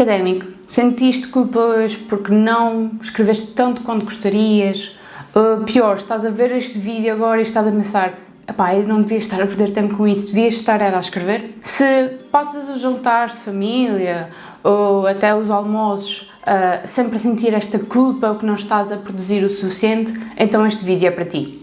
Académico, sentiste culpa hoje porque não escreveste tanto quanto gostarias? Pior, estás a ver este vídeo agora e estás a pensar: epá, eu não devia estar a perder tempo com isso, devias estar a escrever? Se passas os jantares de família ou até os almoços sempre a sentir esta culpa que não estás a produzir o suficiente, então este vídeo é para ti.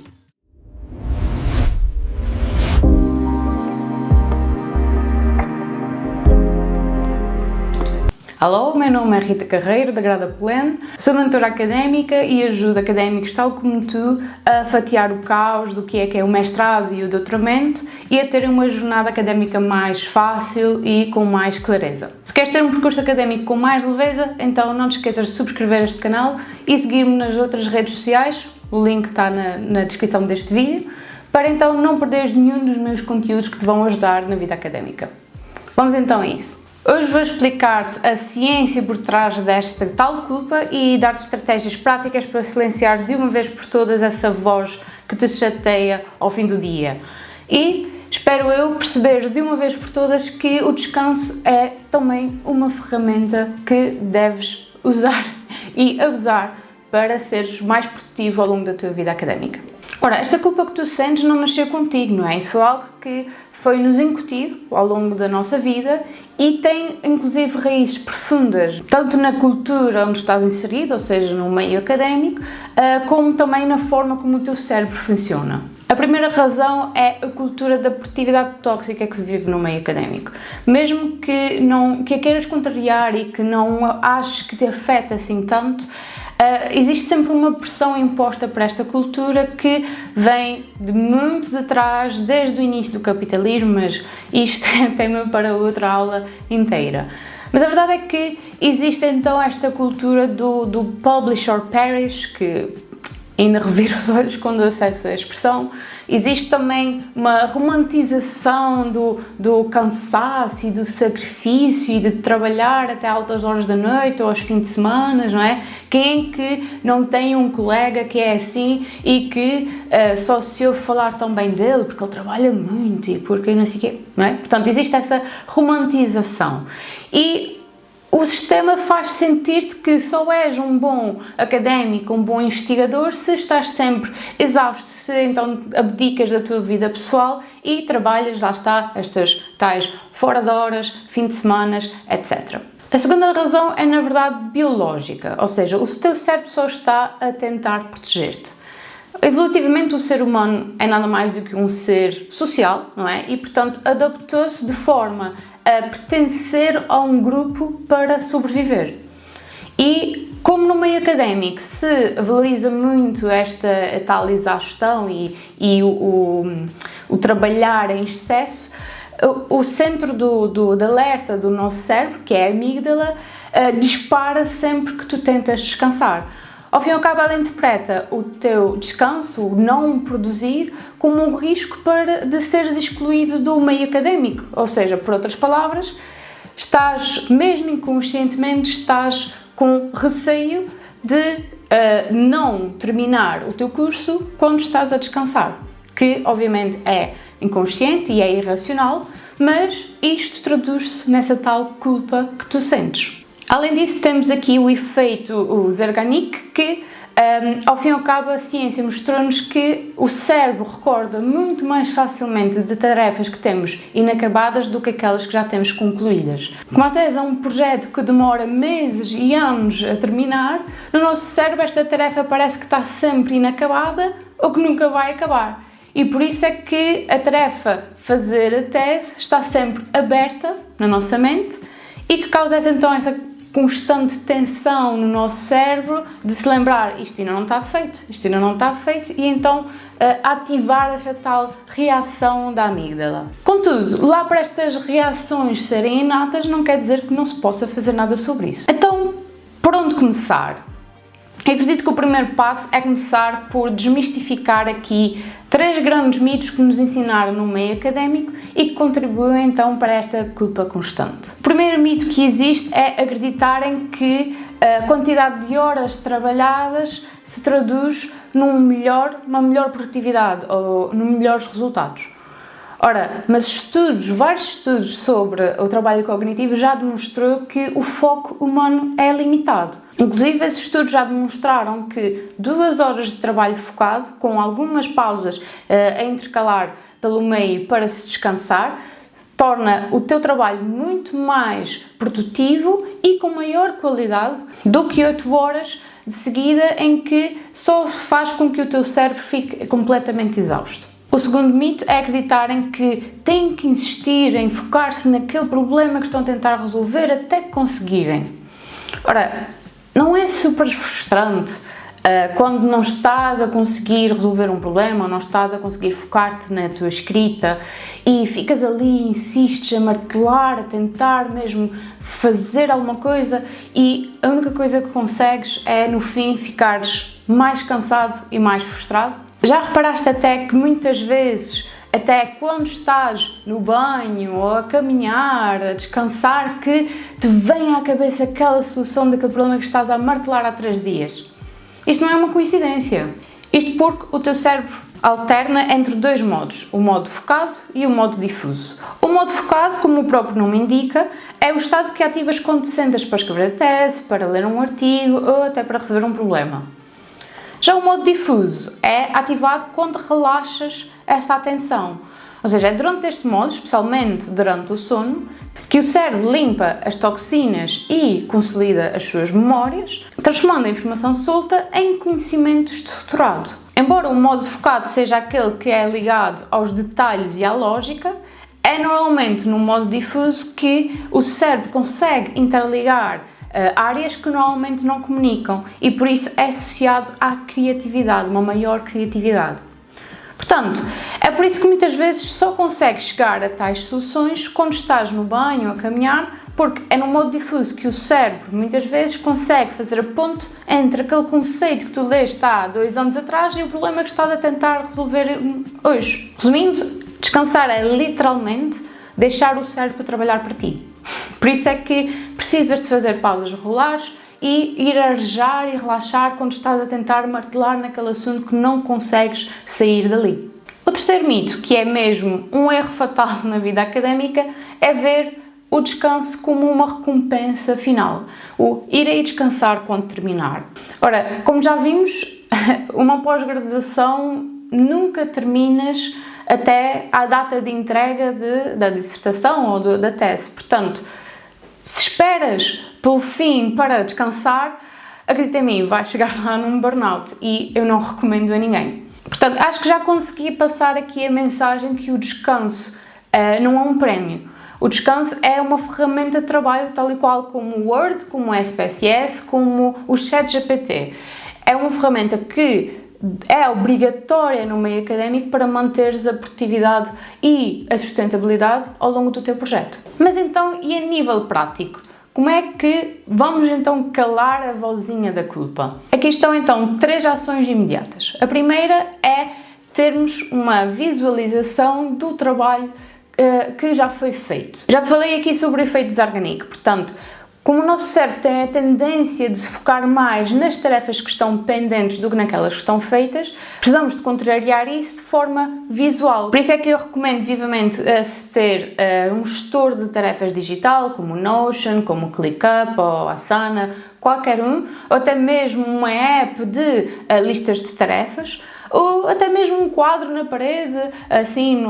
Alô, meu nome é Rita Carreiro, da Grada Pleno, sou mentora académica e ajudo académicos tal como tu a fatiar o caos do que é o mestrado e o doutoramento e a terem uma jornada académica mais fácil e com mais clareza. Se queres ter um percurso académico com mais leveza, então não te esqueças de subscrever este canal e seguir-me nas outras redes sociais, o link está na descrição deste vídeo, para então não perderes nenhum dos meus conteúdos que te vão ajudar na vida académica. Vamos então a isso. Hoje vou explicar-te a ciência por trás desta tal culpa e dar-te estratégias práticas para silenciar de uma vez por todas essa voz que te chateia ao fim do dia. E espero eu perceber de uma vez por todas que o descanso é também uma ferramenta que deves usar e abusar para seres mais produtivo ao longo da tua vida académica. Ora, esta culpa que tu sentes não nasceu contigo, não é? Isso foi algo que foi-nos incutido ao longo da nossa vida e tem, inclusive, raízes profundas, tanto na cultura onde estás inserido, ou seja, no meio académico, como também na forma como o teu cérebro funciona. A primeira razão é a cultura da produtividade tóxica que se vive no meio académico. Mesmo que a queiras contrariar e que não aches que te afeta assim tanto, existe sempre uma pressão imposta por esta cultura que vem de muito de trás, desde o início do capitalismo, mas isto é tema para outra aula inteira. Mas a verdade é que existe então esta cultura do publish or perish, que ainda reviro os olhos quando acesso a expressão. Existe também uma romantização do cansaço e do sacrifício e de trabalhar até altas horas da noite ou aos fins de semana, não é? Quem é que não tem um colega que é assim e que só se ouve falar tão bem dele porque ele trabalha muito e porque não sei o quê, não é? Portanto, existe essa romantização. E o sistema faz sentir-te que só és um bom académico, um bom investigador se estás sempre exausto, se então abdicas da tua vida pessoal e trabalhas, lá está, estas tais fora de horas, fim de semana, etc. A segunda razão é, na verdade, biológica, ou seja, o teu cérebro só está a tentar proteger-te. Evolutivamente, o ser humano é nada mais do que um ser social, não é? E, portanto, adaptou-se de forma a pertencer a um grupo para sobreviver. E, como no meio académico se valoriza muito esta tal exaustão e o trabalhar em excesso, o centro de alerta do nosso cérebro, que é a amígdala, dispara sempre que tu tentas descansar. Ao fim e ao cabo, ela interpreta o teu descanso, o não produzir, como um risco de seres excluído do meio académico. Ou seja, por outras palavras, estás, mesmo inconscientemente, estás com receio de não terminar o teu curso quando estás a descansar. Que, obviamente, é inconsciente e é irracional, mas isto traduz-se nessa tal culpa que tu sentes. Além disso, temos aqui o efeito Zeigarnik, que, ao fim e ao cabo, a ciência mostrou-nos que o cérebro recorda muito mais facilmente de tarefas que temos inacabadas do que aquelas que já temos concluídas. Como a tese é um projeto que demora meses e anos a terminar, no nosso cérebro esta tarefa parece que está sempre inacabada ou que nunca vai acabar. E por isso é que a tarefa fazer a tese está sempre aberta na nossa mente e que causa então essa constante tensão no nosso cérebro de se lembrar: isto ainda não está feito, isto ainda não está feito, e então ativar esta tal reação da amígdala. Contudo, lá para estas reações serem inatas não quer dizer que não se possa fazer nada sobre isso. Então, por onde começar? Eu acredito que o primeiro passo é começar por desmistificar aqui 3 grandes mitos que nos ensinaram no meio académico e que contribuem então para esta culpa constante. O primeiro mito que existe é acreditarem que a quantidade de horas trabalhadas se traduz numa melhor produtividade ou num melhores resultados. Ora, mas vários estudos sobre o trabalho cognitivo já demonstrou que o foco humano é limitado. Inclusive, esses estudos já demonstraram que 2 horas de trabalho focado, com algumas pausas a intercalar pelo meio para se descansar, torna o teu trabalho muito mais produtivo e com maior qualidade do que 8 horas de seguida em que só faz com que o teu cérebro fique completamente exausto. O segundo mito é acreditarem que têm que insistir em focar-se naquele problema que estão a tentar resolver até que conseguirem. Ora, não é super frustrante quando não estás a conseguir resolver um problema ou não estás a conseguir focar-te na tua escrita e ficas ali, insistes a martelar, a tentar mesmo fazer alguma coisa e a única coisa que consegues é no fim ficares mais cansado e mais frustrado? Já reparaste até que muitas vezes, até quando estás no banho ou a caminhar, a descansar, que te vem à cabeça aquela solução daquele problema que estás a martelar há 3 dias? Isto não é uma coincidência. Isto porque o teu cérebro alterna entre 2 modos, o modo focado e o modo difuso. O modo focado, como o próprio nome indica, é o estado que ativas quando te sentas para escrever a tese, para ler um artigo ou até para resolver um problema. Já o modo difuso é ativado quando relaxas esta atenção. Ou seja, é durante este modo, especialmente durante o sono, que o cérebro limpa as toxinas e consolida as suas memórias, transformando a informação solta em conhecimento estruturado. Embora o modo focado seja aquele que é ligado aos detalhes e à lógica, é normalmente no modo difuso que o cérebro consegue interligar áreas que normalmente não comunicam e por isso é associado à criatividade, uma maior criatividade. Portanto, é por isso que muitas vezes só consegues chegar a tais soluções quando estás no banho, a caminhar, porque é no modo difuso que o cérebro muitas vezes consegue fazer a ponte entre aquele conceito que tu leste há 2 anos atrás e o problema que estás a tentar resolver hoje. Resumindo, descansar é literalmente deixar o cérebro trabalhar para ti. Por isso é que precisas de fazer pausas regulares e ir arejar e relaxar quando estás a tentar martelar naquele assunto que não consegues sair dali. O terceiro mito, que é mesmo um erro fatal na vida académica, é ver o descanso como uma recompensa final. O ir aí descansar quando terminar. Ora, como já vimos, uma pós-graduação nunca terminas até à data de entrega da dissertação ou da tese. Portanto, se esperas pelo fim para descansar, acredita em mim, vais chegar lá num burnout e eu não recomendo a ninguém. Portanto, acho que já consegui passar aqui a mensagem que o descanso não é um prémio. O descanso é uma ferramenta de trabalho tal e qual como o Word, como o SPSS, como o ChatGPT. É uma ferramenta que é obrigatória no meio académico para manteres a produtividade e a sustentabilidade ao longo do teu projeto. Mas então, e a nível prático? Como é que vamos então calar a vozinha da culpa? Aqui estão então 3 ações imediatas. A primeira é termos uma visualização do trabalho que já foi feito. Já te falei aqui sobre o efeito Zeigarnik, portanto, como o nosso cérebro tem a tendência de se focar mais nas tarefas que estão pendentes do que naquelas que estão feitas, precisamos de contrariar isso de forma visual. Por isso é que eu recomendo vivamente ter um gestor de tarefas digital, como o Notion, como o ClickUp ou a Asana, qualquer um, ou até mesmo uma app de listas de tarefas, ou até mesmo um quadro na parede, assim,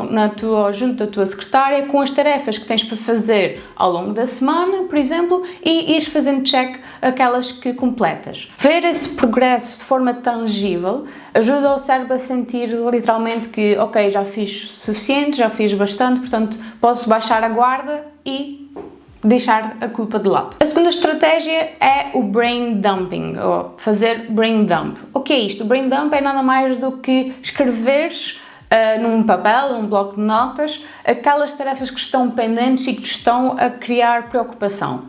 junto da tua secretária, com as tarefas que tens para fazer ao longo da semana, por exemplo, e ires fazendo check aquelas que completas. Ver esse progresso de forma tangível ajuda o cérebro a sentir literalmente que, ok, já fiz o suficiente, já fiz bastante, portanto, posso baixar a guarda e deixar a culpa de lado. A segunda estratégia é o brain dumping, ou fazer brain dump. O que é isto? O brain dump é nada mais do que escreveres num papel, num bloco de notas, aquelas tarefas que estão pendentes e que te estão a criar preocupação.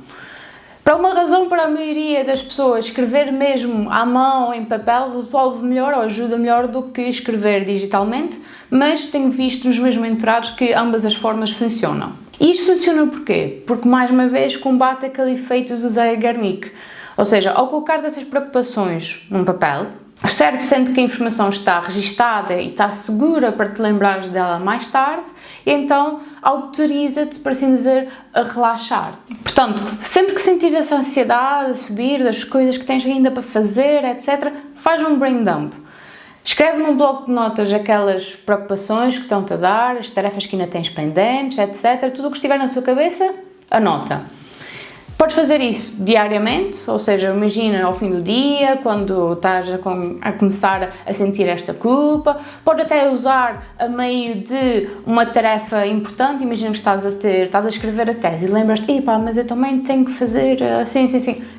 Por alguma razão, para a maioria das pessoas, escrever mesmo à mão, em papel, resolve melhor ou ajuda melhor do que escrever digitalmente, mas tenho visto nos meus mentorados que ambas as formas funcionam. E isto funciona porquê? Porque, mais uma vez, combate aquele efeito do Zeigarnik. Ou seja, ao colocar essas preocupações num papel, O cérebro sente que a informação está registada e está segura para te lembrares dela mais tarde, e então autoriza-te, por assim dizer, a relaxar. Portanto, sempre que sentires essa ansiedade a subir das coisas que tens ainda para fazer, etc., faz um brain dump. Escreve num bloco de notas aquelas preocupações que estão-te a dar, as tarefas que ainda tens pendentes, etc. Tudo o que estiver na tua cabeça, anota. Podes fazer isso diariamente, ou seja, imagina ao fim do dia, quando estás a começar a sentir esta culpa. Pode até usar a meio de uma tarefa importante, imagina que estás a escrever a tese e lembras-te, epá, mas eu também tenho que fazer assim.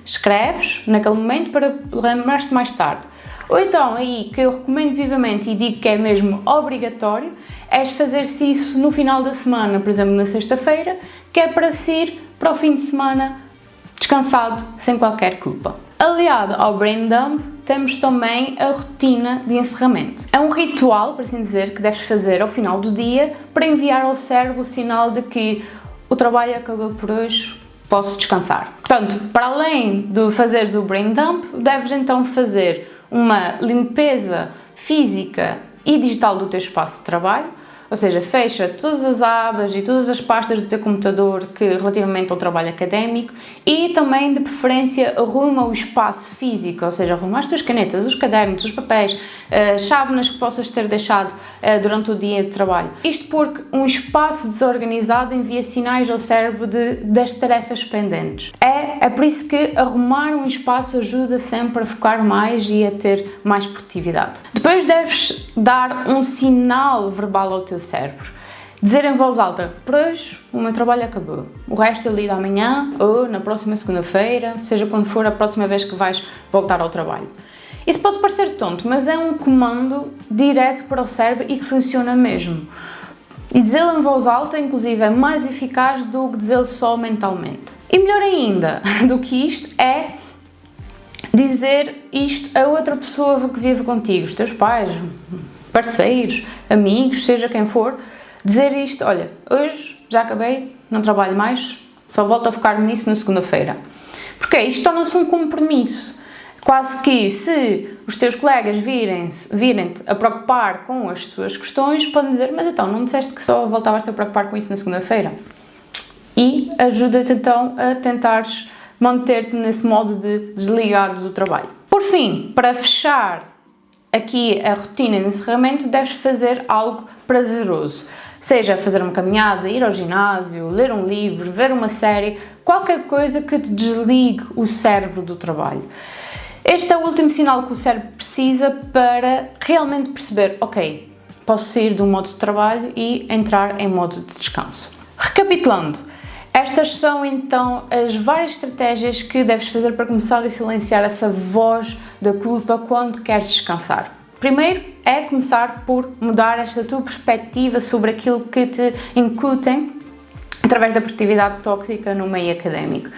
Escreves naquele momento para lembrar-te mais tarde. Ou então, aí, que eu recomendo vivamente e digo que é mesmo obrigatório, é fazer-se isso no final da semana, por exemplo, na sexta-feira, que é para se ir para o fim de semana descansado, sem qualquer culpa. Aliado ao brain dump, temos também a rotina de encerramento. É um ritual, por assim dizer, que deves fazer ao final do dia para enviar ao cérebro o sinal de que o trabalho acabou por hoje, posso descansar. Portanto, para além de fazeres o brain dump, deves então fazer uma limpeza física e digital do teu espaço de trabalho, ou seja, fecha todas as abas e todas as pastas do teu computador que relativamente ao trabalho académico e também, de preferência, arruma o espaço físico, ou seja, arruma as tuas canetas, os cadernos, os papéis, chávenas que possas ter deixado durante o dia de trabalho. Isto porque um espaço desorganizado envia sinais ao cérebro das tarefas pendentes. É por isso que arrumar um espaço ajuda sempre a focar mais e a ter mais produtividade. Depois deves dar um sinal verbal ao teu cérebro. Dizer em voz alta, por hoje o meu trabalho acabou, o resto eu lido amanhã ou na próxima segunda-feira, seja quando for a próxima vez que vais voltar ao trabalho. Isso pode parecer tonto, mas é um comando direto para o cérebro e que funciona mesmo. E dizê-lo em voz alta, inclusive, é mais eficaz do que dizê-lo só mentalmente. E melhor ainda do que isto é dizer isto a outra pessoa que vive contigo, os teus pais, parceiros, amigos, seja quem for, dizer isto, olha, hoje já acabei, não trabalho mais, só volto a focar-me nisso na segunda-feira. Porque isto torna-se um compromisso. Quase que se os teus colegas virem-te a preocupar com as tuas questões, podem dizer, mas então, não me disseste que só voltavas a preocupar com isso na segunda-feira? E ajuda-te então a tentares manter-te nesse modo de desligado do trabalho. Por fim, para fechar aqui a rotina de encerramento, deves fazer algo prazeroso. Seja fazer uma caminhada, ir ao ginásio, ler um livro, ver uma série, qualquer coisa que te desligue o cérebro do trabalho. Este é o último sinal que o cérebro precisa para realmente perceber, ok, posso sair do modo de trabalho e entrar em modo de descanso. Recapitulando, estas são então as várias estratégias que deves fazer para começar a silenciar essa voz da culpa quando queres descansar. Primeiro é começar por mudar esta tua perspectiva sobre aquilo que te incutem através da produtividade tóxica no meio académico.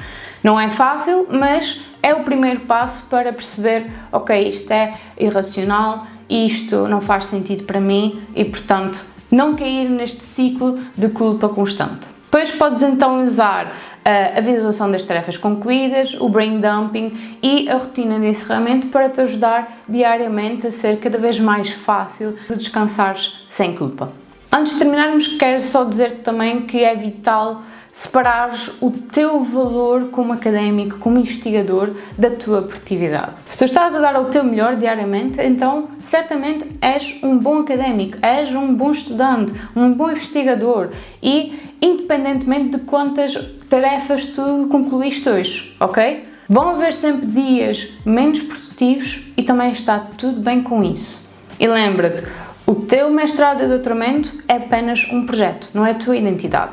Não é fácil, mas é o primeiro passo para perceber, ok, isto é irracional, isto não faz sentido para mim e, portanto, não cair neste ciclo de culpa constante. Depois podes então usar a visualização das tarefas concluídas, o brain dumping e a rotina de encerramento para te ajudar diariamente a ser cada vez mais fácil de descansares sem culpa. Antes de terminarmos, quero só dizer-te também que é vital separares o teu valor como académico, como investigador, da tua produtividade. Se tu estás a dar o teu melhor diariamente, então certamente és um bom académico, és um bom estudante, um bom investigador e independentemente de quantas tarefas tu concluíste hoje, ok? Vão haver sempre dias menos produtivos e também está tudo bem com isso. E lembra-te, o teu mestrado e doutoramento é apenas um projeto, não é a tua identidade.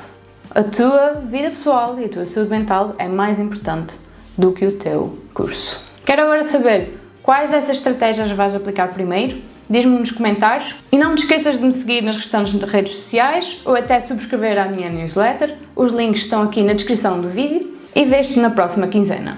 A tua vida pessoal e a tua saúde mental é mais importante do que o teu curso. Quero agora saber quais dessas estratégias vais aplicar primeiro. Diz-me nos comentários e não te esqueças de me seguir nas restantes redes sociais ou até subscrever à minha newsletter. Os links estão aqui na descrição do vídeo e vejo-te na próxima quinzena.